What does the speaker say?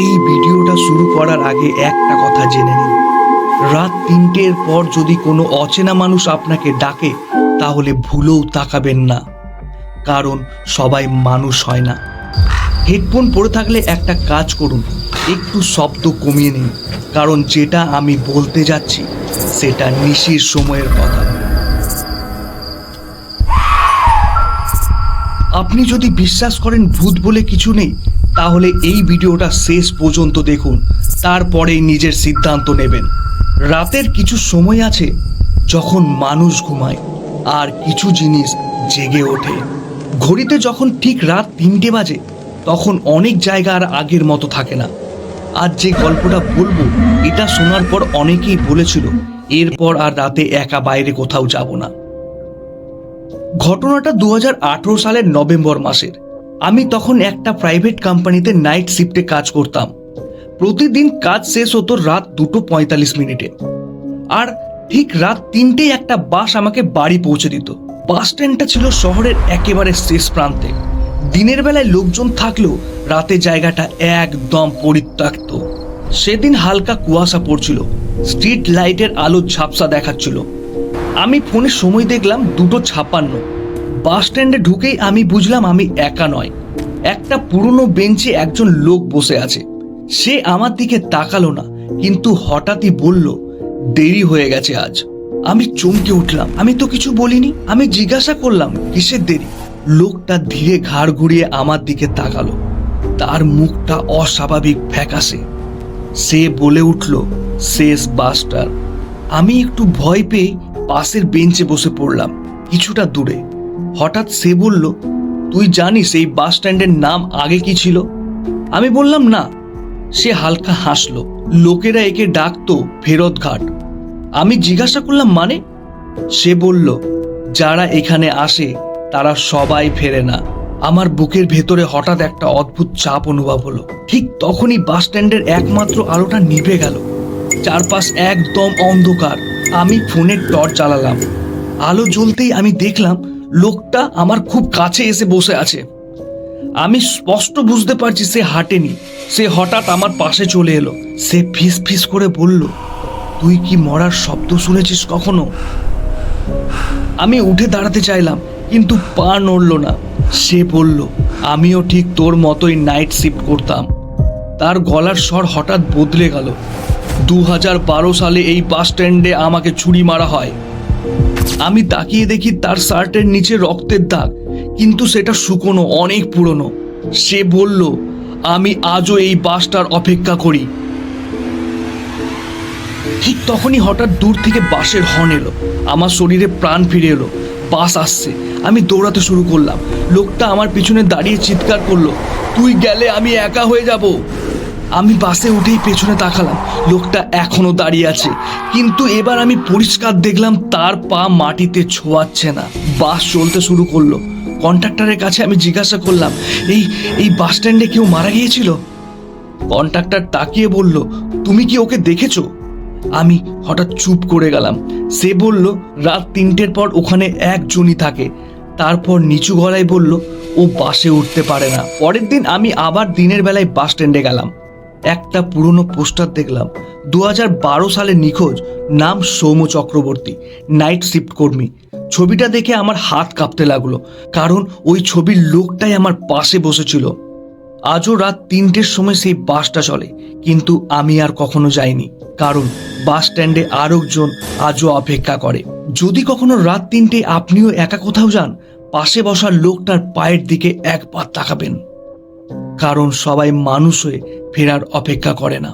এই ভিডিওটা শুরু করার আগে একটা কথা জেনে নিন, রাত ৩টের পর যদি কোনো অচেনা মানুষ আপনাকে ডাকে তাহলে ভুলেও তাকাবেন না, কারণ সবাই মানুষ হয় না। হেডফোন পরে থাকলে একটা কাজ করুন, একটু শব্দ কমিয়ে নিন, কারণ যেটা আমি বলতে যাচ্ছি সেটা নিশির সময়ের কথা। আপনি যদি বিশ্বাস করেন ভূত বলে কিছু নেই, তাহলে এই ভিডিওটা শেষ পর্যন্ত দেখুন, তারপরেই নিজের সিদ্ধান্ত নেবেন। রাতের কিছু সময় আছে যখন মানুষ ঘুমায় আর কিছু জিনিস জেগে ওঠে। ঘড়িতে যখন ঠিক রাত ৩টে বাজে তখন অনেক জায়গা আর আগের মতো থাকে না। আজ যে গল্পটা বলবো এটা শোনার পর অনেকেই বলেছিল এরপর আর রাতে একা বাইরে কোথাও যাব না। ঘটনাটা 2018 সালের নভেম্বর মাসের। আমি তখন একটা প্রাইভেট কোম্পানিতে নাইট শিফটে কাজ করতাম। প্রতিদিন কাজ শেষ হতো রাত 2:45 আর ঠিক রাত 3টেই একটা বাস আমাকে বাড়ি পৌঁছে দিত। বাস স্ট্যান্ডটা ছিল শহরের একেবারে শেষ প্রান্তে। দিনের বেলায় লোকজন থাকলেও রাতে জায়গাটা একদম পরিত্যক্ত। সেদিন হালকা কুয়াশা পড়ছিল, স্ট্রিট লাইটের আলো ঝাপসা দেখাচ্ছিল। আমি ফোনে সময় দেখলাম 2:56। বাস স্ট্যান্ডে ঢুকেই আমি বুঝলাম আমি একা নয়। একটা পুরনো বেঞ্চে একজন লোক বসে আছে। সে আমার দিকে তাকালো না, কিন্তু হঠাৎই বলল, দেরি হয়ে গেছে আজ। আমি চমকে উঠলাম। আমি তো কিছু বলিনি। আমি জিজ্ঞাসা করলাম, কিসের দেরি? লোকটা ধীরে ঘাড় ঘুরিয়ে আমার দিকে তাকালো। তার মুখটা অস্বাভাবিক ফ্যাকাশে। সে বলে উঠল, শেষ বাসটার। আমি একটু ভয় পেয়ে পাশের বেঞ্চে বসে পড়লাম কিছুটা দূরে। হঠাৎ সে বলল, তুই জানিস এই বাস স্ট্যান্ডের নাম আগে কি ছিল? আমি বললাম না। সে হালকা হাসলো। লোকেরা একে ডাকতো ফেরত ঘাট। আমি জিজ্ঞাসা করলাম মানে? সে বলল, যারা এখানে আসে তারা সবাই ফেরে না। আমার বুকের ভেতরে হঠাৎ একটা অদ্ভুত চাপ অনুভব হলো। ঠিক তখনই বাস স্ট্যান্ডের একমাত্র আলোটা নিভে গেল। চারপাশ একদম অন্ধকার। আমি ফোনের টর্চ জ্বালালাম। আলো জ্বলতেই আমি দেখলাম লোকটা আমার খুব কাছে এসে বসে আছে। আমি স্পষ্ট বুঝতে পারছি সে হাঁটেনি। সে হঠাৎ আমার পাশে চলে এলো। সে ফিস ফিস করে বলল, তুই কি মরার শব্দ শুনেছিস কখনো? আমি উঠে দাঁড়াতে চাইলাম, কিন্তু পা নড়ল না। সে বলল, আমিও ঠিক তোর মতোই নাইট শিফট করতাম। তার গলার স্বর হঠাৎ বদলে গেল। 2012 সালে এই বাস স্ট্যান্ডে আমাকে ছুরি মারা হয়। আমি তাকিয়ে দেখি তার শার্টের নিচে রক্তের দাগ, কিন্তু সেটা শুকনো, অনেক পুরনো। সে বলল, আমি আজও এই বাসটার অপেক্ষা করি। ঠিক তখনই হঠাৎ দূর থেকে বাসের হর্ন এলো। আমার শরীরে প্রাণ ফিরে এলো। বাস আসছে। আমি দৌড়াতে শুরু করলাম। লোকটা আমার পিছনে দাঁড়িয়ে চিৎকার করলো, তুই গেলে আমি একা হয়ে যাব। আমি বাসে উঠেই পেছনে তাকালাম। লোকটা এখনো দাঁড়িয়ে আছে, কিন্তু এবার আমি পরিষ্কার দেখলাম তার পা মাটিতে ছোঁয়াচ্ছে না। বাস চলতে শুরু করলো। কন্ডাক্টরের কাছে আমি জিজ্ঞাসা করলাম, এই বাস স্ট্যান্ডে কেউ মারা গিয়েছিল? কন্ডাক্টর তাকিয়ে বলল, তুমি কি ওকে দেখেছো? আমি হঠাৎ চুপ করে গেলাম। সে বলল, রাত 3টের পর ওখানে একজনই থাকে। তারপর নিচু গলায় বলল, ও বাসে উঠতে পারে না। পরের দিন আমি আবার দিনের বেলায় বাস স্ট্যান্ডে গেলাম। একটা পুরনো পোস্টার দেখলাম, 2012 সালে নিখোঁজ, নাম সৌম্য চক্রবর্তী, নাইট শিফট কর্মী। ছবিটা দেখে আমার হাত কাঁপতে লাগলো, কারণ ওই ছবির লোকটাই আমার পাশে বসেছিল। আজও রাত 3টের সময় সেই বাসটা চলে, কিন্তু আমি আর কখনো যাইনি, কারণ বাস স্ট্যান্ডে আরেকজন আজও অপেক্ষা করে। যদি কখনো রাত 3টে আপনিও একা কোথাও যান, পাশে বসার লোকটার পায়ের দিকে একবার তাকাবেন, কারণ সবাই মানুষ হয়ে ফেরার অপেক্ষা করে না।